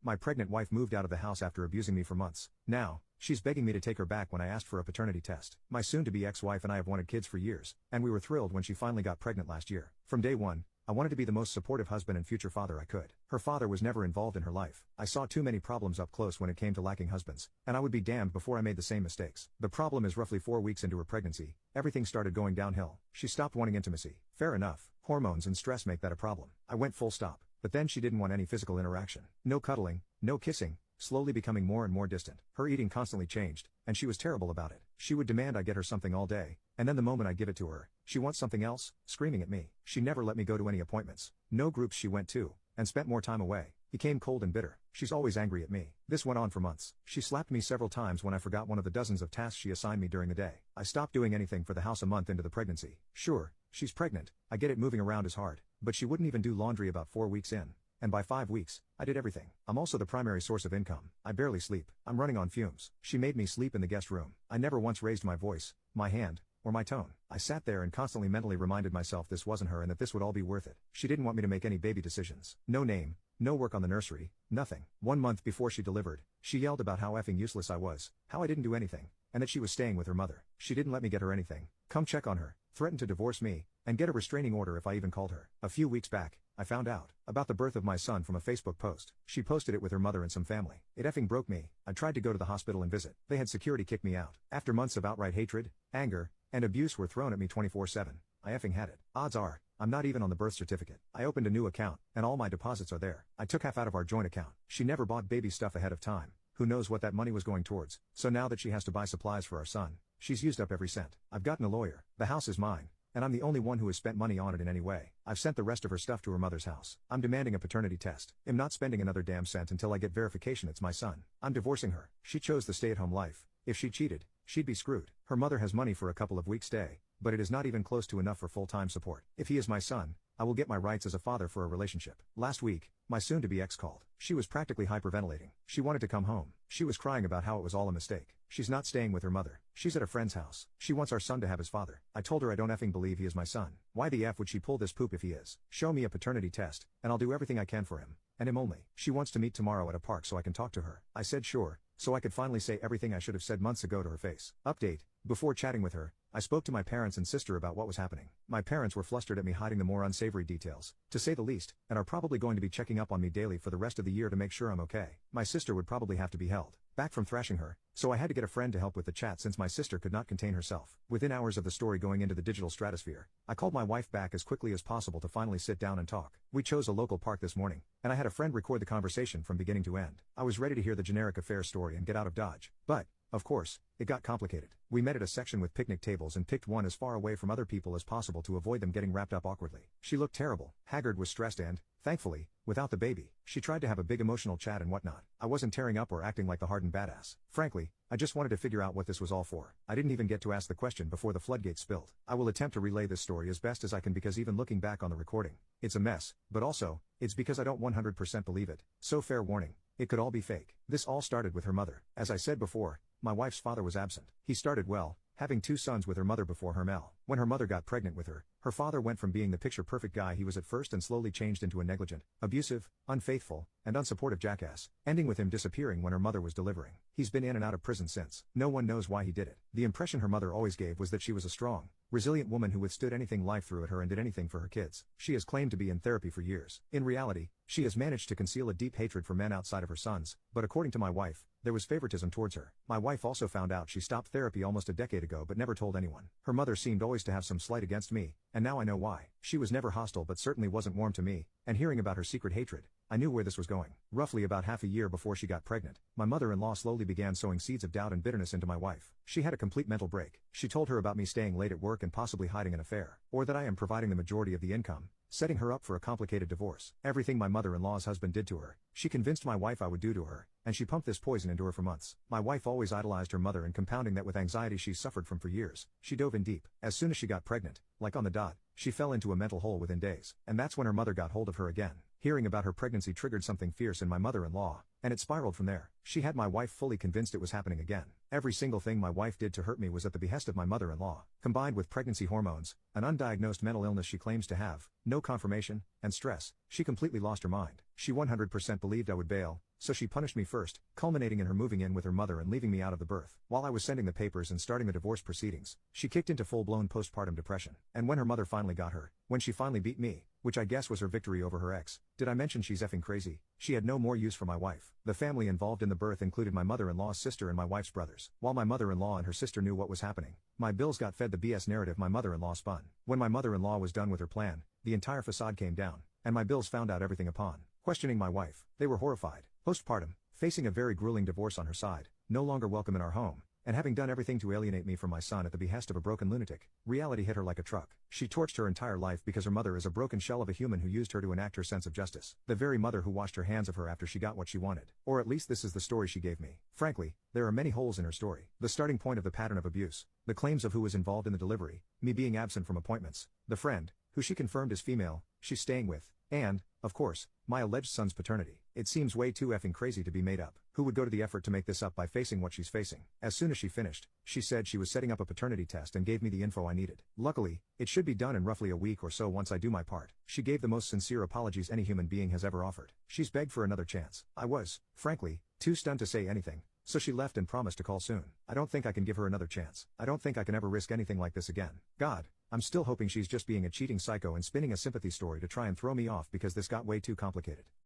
My pregnant wife moved out of the house after abusing me for months. Now, she's begging me to take her back when I asked for a paternity test. My soon-to-be ex-wife and I have wanted kids for years, and we were thrilled when she finally got pregnant last year. From day one, I wanted to be the most supportive husband and future father I could. Her father was never involved in her life. I saw too many problems up close when it came to lacking husbands, and I would be damned before I made the same mistakes. The problem is roughly 4 weeks into her pregnancy, everything started going downhill. She stopped wanting intimacy. Fair enough, hormones and stress make that a problem. I went full stop, but then she didn't want any physical interaction. No cuddling, no kissing, slowly becoming more and more distant. Her eating constantly changed, and she was terrible about it. She would demand I get her something all day, and then the moment I give it to her, she wants something else, screaming at me. She never let me go to any appointments. No groups she went to, and spent more time away. Became cold and bitter. She's always angry at me. This went on for months. She slapped me several times when I forgot one of the dozens of tasks she assigned me during the day. I stopped doing anything for the house a month into the pregnancy. Sure, she's pregnant, I get it, moving around is hard, but she wouldn't even do laundry about 4 weeks in. And by 5 weeks, I did everything. I'm also the primary source of income. I barely sleep. I'm running on fumes. She made me sleep in the guest room. I never once raised my voice, my hand, or my tone. I sat there and constantly mentally reminded myself this wasn't her and that this would all be worth it. She didn't want me to make any baby decisions. No name, no work on the nursery, nothing. 1 month before she delivered, she yelled about how effing useless I was, how I didn't do anything, and that she was staying with her mother. She didn't let me get her anything, come check on her, threatened to divorce me, and get a restraining order if I even called her. A few weeks back, I found out about the birth of my son from a Facebook post. She posted it with her mother and some family. It effing broke me. I tried to go to the hospital and visit. They had security kick me out. After months of outright hatred, anger, and abuse were thrown at me 24/7. I effing had it. Odds are, I'm not even on the birth certificate. I opened a new account, and all my deposits are there. I took half out of our joint account. She never bought baby stuff ahead of time. Who knows what that money was going towards? So now that she has to buy supplies for our son, she's used up every cent. I've gotten a lawyer. The house is mine, and I'm the only one who has spent money on it in any way. I've sent the rest of her stuff to her mother's house. I'm demanding a paternity test. I'm not spending another damn cent until I get verification it's my son. I'm divorcing her. She chose the stay-at-home life. If she cheated, she'd be screwed. Her mother has money for a couple of weeks' stay, but it is not even close to enough for full-time support. If he is my son, I will get my rights as a father for a relationship. Last week, my soon-to-be ex called. She was practically hyperventilating. She wanted to come home. She was crying about how it was all a mistake. She's not staying with her mother. She's at a friend's house. She wants our son to have his father. I told her I don't effing believe he is my son. Why the F would she pull this poop if he is? Show me a paternity test, and I'll do everything I can for him. And him only. She wants to meet tomorrow at a park so I can talk to her. I said sure, so I could finally say everything I should have said months ago to her face. Update: before chatting with her, I spoke to my parents and sister about what was happening. My parents were flustered at me hiding the more unsavory details, to say the least, and are probably going to be checking up on me daily for the rest of the year to make sure I'm okay. My sister would probably have to be held back from thrashing her, so I had to get a friend to help with the chat since my sister could not contain herself. Within hours of the story going into the digital stratosphere, I called my wife back as quickly as possible to finally sit down and talk. We chose a local park this morning, and I had a friend record the conversation from beginning to end. I was ready to hear the generic affair story and get out of Dodge, but, of course, it got complicated. We met at a section with picnic tables and picked one as far away from other people as possible to avoid them getting wrapped up awkwardly. She looked terrible. Haggard was stressed and, thankfully, without the baby. She tried to have a big emotional chat and whatnot. I wasn't tearing up or acting like the hardened badass. Frankly, I just wanted to figure out what this was all for. I didn't even get to ask the question before the floodgates spilled. I will attempt to relay this story as best as I can because even looking back on the recording, it's a mess, but also, it's because I don't 100% believe it. So fair warning, it could all be fake. This all started with her mother. As I said before, my wife's father was absent. He started well, having 2 sons with her mother before her Mel. When her mother got pregnant with her, her father went from being the picture-perfect guy he was at first and slowly changed into a negligent, abusive, unfaithful, and unsupportive jackass, ending with him disappearing when her mother was delivering. He's been in and out of prison since. No one knows why he did it. The impression her mother always gave was that she was a strong, resilient woman who withstood anything life threw at her and did anything for her kids. She has claimed to be in therapy for years. In reality, she has managed to conceal a deep hatred for men outside of her sons, but according to my wife, there was favoritism towards her. My wife also found out she stopped therapy almost a decade ago but never told anyone. Her mother seemed always to have some slight against me, and now I know why. She was never hostile but certainly wasn't warm to me, and hearing about her secret hatred, I knew where this was going. Roughly about half a year before she got pregnant, my mother-in-law slowly began sowing seeds of doubt and bitterness into my wife. She had a complete mental break. She told her about me staying late at work and possibly hiding an affair, or that I am providing the majority of the income, setting her up for a complicated divorce. Everything my mother-in-law's husband did to her, she convinced my wife I would do to her, and she pumped this poison into her for months. My wife always idolized her mother and compounding that with anxiety she suffered from for years, she dove in deep. As soon as she got pregnant, like on the dot, she fell into a mental hole within days. And that's when her mother got hold of her again. Hearing about her pregnancy triggered something fierce in my mother-in-law, and it spiraled from there. She had my wife fully convinced it was happening again. Every single thing my wife did to hurt me was at the behest of my mother-in-law. Combined with pregnancy hormones, an undiagnosed mental illness she claims to have, no confirmation, and stress, she completely lost her mind. She 100% believed I would bail, so she punished me first, culminating in her moving in with her mother and leaving me out of the birth. While I was sending the papers and starting the divorce proceedings, she kicked into full-blown postpartum depression. And when her mother finally got her, when she finally beat me, which I guess was her victory over her ex, did I mention she's effing crazy? She had no more use for my wife. The family involved in the birth included my mother-in-law's sister and my wife's brothers. While my mother-in-law and her sister knew what was happening, my bills got fed the BS narrative my mother-in-law spun. When my mother-in-law was done with her plan, the entire facade came down, and my bills found out everything upon questioning my wife. They were horrified. Postpartum, facing a very grueling divorce on her side, no longer welcome in our home, and having done everything to alienate me from my son at the behest of a broken lunatic, reality hit her like a truck. She torched her entire life because her mother is a broken shell of a human who used her to enact her sense of justice. The very mother who washed her hands of her after she got what she wanted. Or at least this is the story she gave me. Frankly, there are many holes in her story. The starting point of the pattern of abuse, the claims of who was involved in the delivery, me being absent from appointments, the friend, who she confirmed is female, she's staying with, and, of course, my alleged son's paternity. It seems way too effing crazy to be made up. Who would go to the effort to make this up by facing what she's facing? As soon as she finished, she said she was setting up a paternity test and gave me the info I needed. Luckily, it should be done in roughly a week or so once I do my part. She gave the most sincere apologies any human being has ever offered. She's begged for another chance. I was, frankly, too stunned to say anything, so she left and promised to call soon. I don't think I can give her another chance. I don't think I can ever risk anything like this again. God, I'm still hoping she's just being a cheating psycho and spinning a sympathy story to try and throw me off because this got way too complicated.